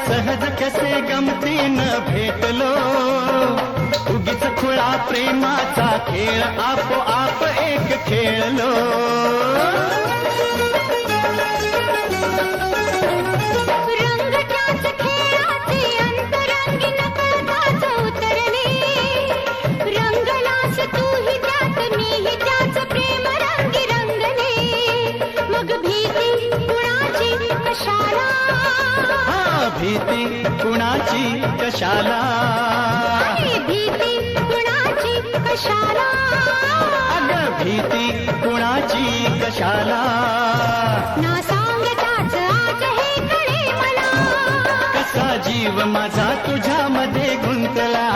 सहज कसे गमतीनं भेटलो, उगीच खुळा प्रेमाचा खेळ आपोआप एक खेळलो. रंगताच खेळाचे अंतरंगी नकळताच उतरले, रंगलास तूही त्यात मीही त्याच प्रेम रंगी रंगले. मग भीती कुणाची कशाला, भीती कुणाची कशाला, भीती कुणाची कशाला, अगं भीती कुणाची कशाला. ना सांगताच आज हे कळे मला, कसा जीव माझा तुझ्यामध्ये गुंतला.